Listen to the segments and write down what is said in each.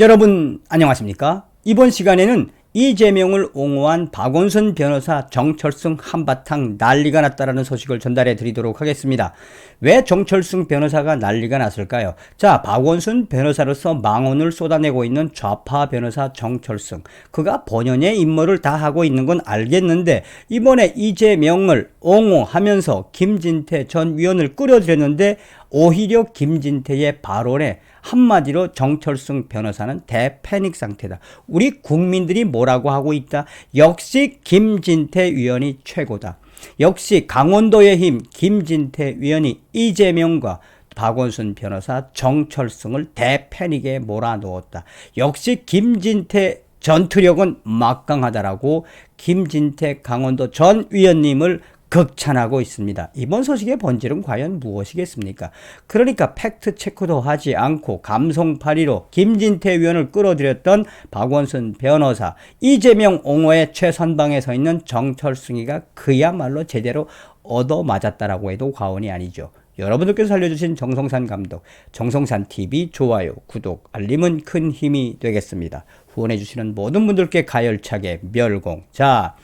여러분 안녕하십니까? 이번 시간에는 이재명을 옹호한 박원순 변호사 정철승 한바탕 난리가 났다라는 소식을 전달해 드리도록 하겠습니다. 왜 정철승 변호사가 난리가 났을까요? 자, 박원순 변호사로서 망언을 쏟아내고 있는 좌파 변호사 정철승, 그가 본연의 임무를 다 하고 있는 건 알겠는데 이번에 이재명을 옹호하면서 김진태 전 위원을 끌어들였는데 오히려 김진태의 발언에 한마디로 정철승 변호사는 대패닉 상태다. 우리 국민들이 뭐라고 하고 있다? 역시 김진태 위원이 최고다. 역시 강원도의 힘 김진태 위원이 이재명과 박원순 변호사 정철승을 대패닉에 몰아넣었다. 역시 김진태 전투력은 막강하다라고 김진태 강원도 전 위원님을 극찬하고 있습니다. 이번 소식의 본질은 과연 무엇이겠습니까? 그러니까 팩트 체크도 하지 않고 감성팔이로 김진태 위원을 끌어들였던 박원순 변호사, 이재명 옹호의 최선방에 서 있는 정철승이가 그야말로 제대로 얻어맞았다라고 해도 과언이 아니죠. 여러분들께서 살려주신 정성산 감독, 정성산TV 좋아요, 구독, 알림은 큰 힘이 되겠습니다. 후원해주시는 모든 분들께 가열차게 멸공. 자,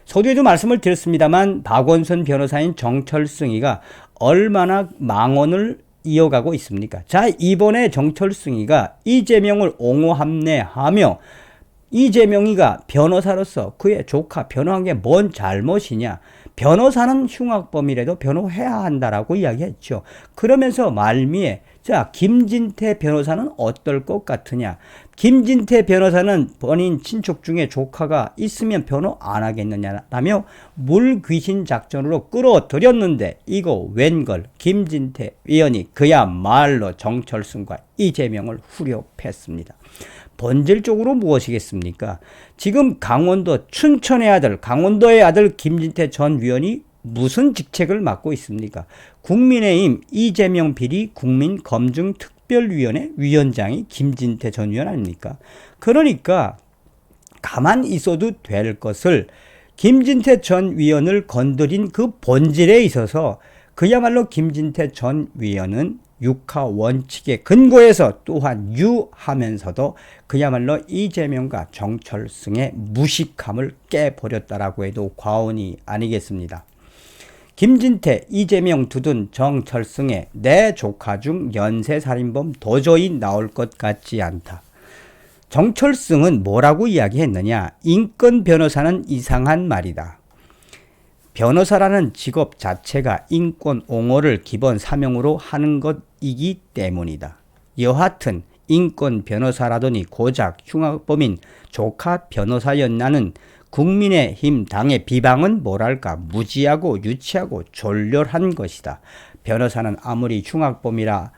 서두에도 말씀을 드렸습니다만 박원순 변호사인 정철승이가 얼마나 망언을 이어가고 있습니까? 자, 이번에 정철승이가 이재명을 옹호함내하며 이재명이가 변호사로서 그의 조카 변호한 게 뭔 잘못이냐, 변호사는 흉악범이라도 변호해야 한다라고 이야기했죠. 그러면서 말미에 자, 김진태 변호사는 어떨 것 같으냐, 김진태 변호사는 본인 친척 중에 조카가 있으면 변호 안 하겠느냐라며 물귀신 작전으로 끌어들였는데 이거 웬걸 김진태 위원이 그야말로 정철승과 이재명을 후려팼습니다. 본질적으로 무엇이겠습니까? 지금 강원도 춘천의 아들, 강원도의 아들 김진태 전 위원이 무슨 직책을 맡고 있습니까? 국민의힘 이재명 비리 국민검증특별위원회 위원장이 김진태 전 위원 아닙니까? 그러니까 가만 있어도 될 것을 김진태 전 위원을 건드린 그 본질에 있어서 그야말로 김진태 전 위원은 육하 원칙에 근거해서 또한 유하면서도 그야말로 이재명과 정철승의 무식함을 깨버렸다라고 해도 과언이 아니겠습니다. 김진태, 이재명 두둔 정철승의 내 조카 중 연쇄살인범 도저히 나올 것 같지 않다. 정철승은 뭐라고 이야기했느냐? 인권 변호사는 이상한 말이다. 변호사라는 직업 자체가 인권 옹호를 기본 사명으로 하는 것이기 때문이다. 여하튼 인권 변호사라더니 고작 흉악범인 조카 변호사였나는 국민의힘 당의 비방은 뭐랄까 무지하고 유치하고 졸렬한 것이다. 변호사는 아무리 흉악범이라도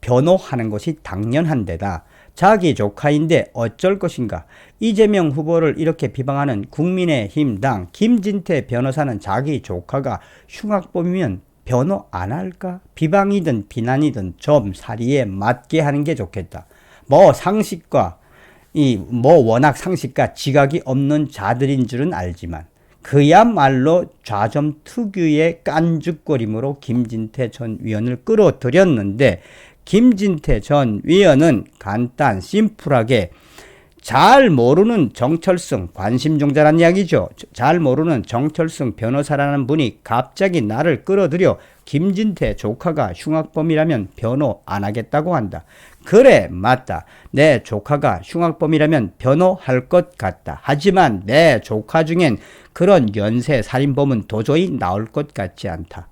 변호하는 것이 당연한 데다. 자기 조카인데 어쩔 것인가. 이재명 후보를 이렇게 비방하는 국민의힘 당 김진태 변호사는 자기 조카가 흉악범이면 변호 안 할까? 비방이든 비난이든 좀 사리에 맞게 하는 게 좋겠다. 상식과 워낙 상식과 지각이 없는 자들인 줄은 알지만 그야말로 좌점 특유의 깐죽거림으로 김진태 전 위원을 끌어들였는데 김진태 전 위원은 간단 심플하게 잘 모르는 정철승, 관심종자란 이야기죠. 잘 모르는 정철승 변호사라는 분이 갑자기 나를 끌어들여 김진태 조카가 흉악범이라면 변호 안 하겠다고 한다. 그래, 맞다. 내 조카가 흉악범이라면 변호할 것 같다. 하지만 내 조카 중엔 그런 연쇄살인범은 도저히 나올 것 같지 않다.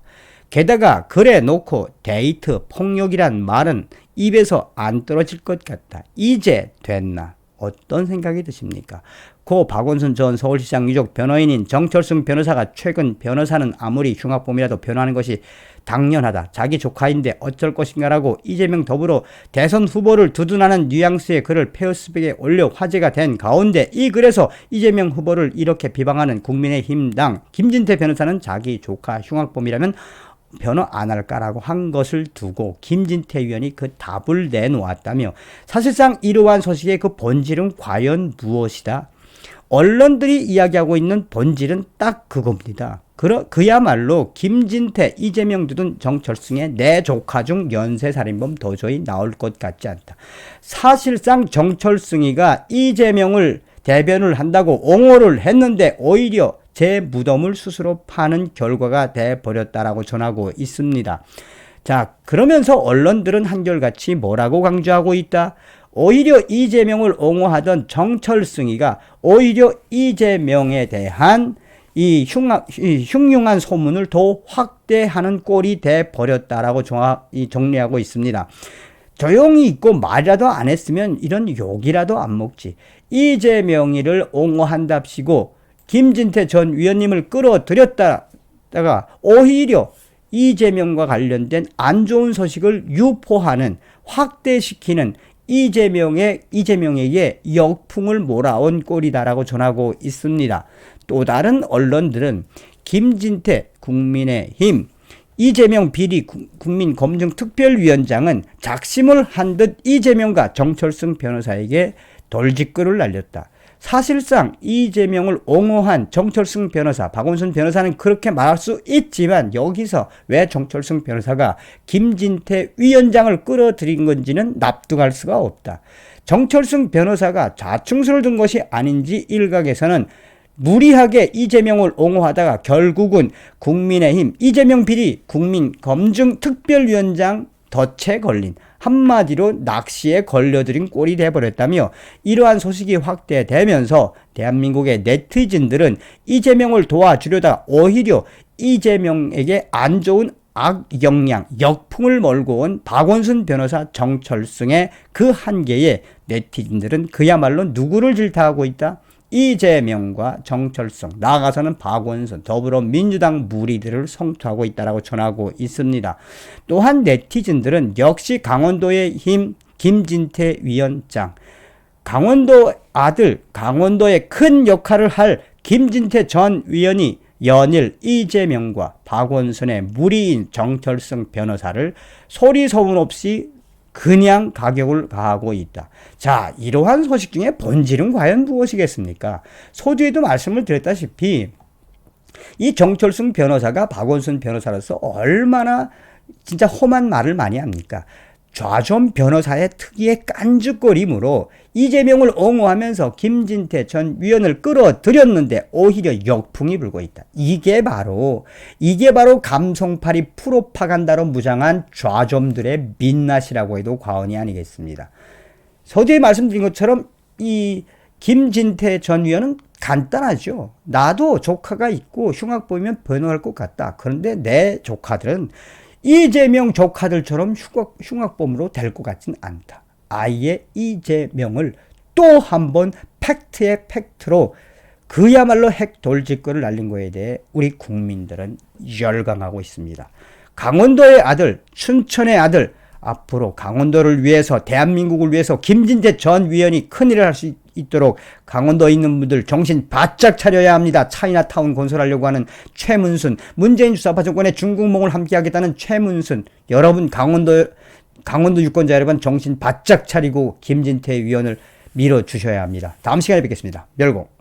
게다가 그래 놓고 데이트 폭력이란 말은 입에서 안 떨어질 것 같다. 이제 됐나? 어떤 생각이 드십니까? 고 박원순 전 서울시장 유족 변호인인 정철승 변호사가 최근 변호사는 아무리 흉악범이라도 변호하는 것이 당연하다. 자기 조카인데 어쩔 것인가라고 이재명 더불어 대선 후보를 두둔하는 뉘앙스의 글을 페이스북에 올려 화제가 된 가운데 이 글에서 이재명 후보를 이렇게 비방하는 국민의힘당 김진태 변호사는 자기 조카 흉악범이라면 변호 안 할까라고 한 것을 두고 김진태 위원이 그 답을 내놓았다며 사실상 이러한 소식의 그 본질은 과연 무엇이다? 언론들이 이야기하고 있는 본질은 딱 그겁니다. 그야말로 김진태, 이재명 두둔 정철승의 내 조카 중 연쇄살인범 도저히 나올 것 같지 않다. 사실상 정철승이가 이재명을 대변을 한다고 옹호를 했는데 오히려 제 무덤을 스스로 파는 결과가 돼버렸다라고 전하고 있습니다. 자, 그러면서 언론들은 한결같이 뭐라고 강조하고 있다? 오히려 이재명을 옹호하던 정철승이가 오히려 이재명에 대한 이 흉흉한 소문을 더 확대하는 꼴이 돼버렸다라고 정리하고 있습니다. 조용히 있고 말이라도 안 했으면 이런 욕이라도 안 먹지. 이재명이를 옹호한답시고 김진태 전 위원님을 끌어들였다가 오히려 이재명과 관련된 안 좋은 소식을 유포하는, 확대시키는 이재명에게 역풍을 몰아온 꼴이다라고 전하고 있습니다. 또 다른 언론들은 김진태 국민의힘 이재명 비리 국민검증특별위원장은 작심을 한 듯 이재명과 정철승 변호사에게 돌직구를 날렸다. 사실상 이재명을 옹호한 정철승 변호사, 박원순 변호사는 그렇게 말할 수 있지만 여기서 왜 정철승 변호사가 김진태 위원장을 끌어들인 건지는 납득할 수가 없다. 정철승 변호사가 자충수를 둔 것이 아닌지 일각에서는 무리하게 이재명을 옹호하다가 결국은 국민의힘 이재명 비리 국민검증특별위원장 덫에 걸린, 한마디로 낚시에 걸려들인 꼴이 돼버렸다며 이러한 소식이 확대되면서 대한민국의 네티즌들은 이재명을 도와주려다 오히려 이재명에게 안 좋은 악영향, 역풍을 몰고 온 박원순 변호사 정철승의 그 한계에 네티즌들은 그야말로 누구를 질타하고 있다? 이재명과 정철승, 나아가서는 박원순, 더불어민주당 무리들을 성토하고 있다라고 전하고 있습니다. 또한 네티즌들은 역시 강원도의 힘 김진태 위원장, 강원도 아들, 강원도의 큰 역할을 할 김진태 전 위원이 연일 이재명과 박원순의 무리인 정철승 변호사를 소리 소문 없이 그냥 가격을 가하고 있다. 자, 이러한 소식 중에 본질은 과연 무엇이겠습니까? 소두에도 말씀을 드렸다시피 이 정철승 변호사가 박원순 변호사로서 얼마나 진짜 험한 말을 많이 합니까? 좌좀 변호사의 특유의 깐죽거림으로 이재명을 옹호하면서 김진태 전 위원을 끌어들였는데 오히려 역풍이 불고 있다. 이게 바로 감성팔이 프로파간다로 무장한 좌좀들의 민낯이라고 해도 과언이 아니겠습니다. 서두에 말씀드린 것처럼 이 김진태 전 위원은 간단하죠. 나도 조카가 있고 흉악범이면 변호할 것 같다. 그런데 내 조카들은 이재명 조카들처럼 흉악범으로 될 것 같진 않다. 아예 이재명을 또 한 번 팩트의 팩트로 그야말로 핵돌직구를 날린 거에 대해 우리 국민들은 열광하고 있습니다. 강원도의 아들, 춘천의 아들, 앞으로 강원도를 위해서, 대한민국을 위해서 김진태 전 위원이 큰일을 할 수 있도록 강원도에 있는 분들 정신 바짝 차려야 합니다. 차이나타운 건설하려고 하는 최문순, 문재인 주사파 정권의 중국몽을 함께하겠다는 최문순, 여러분 강원도 유권자 여러분 정신 바짝 차리고 김진태 위원을 밀어주셔야 합니다. 다음 시간에 뵙겠습니다. 멸공.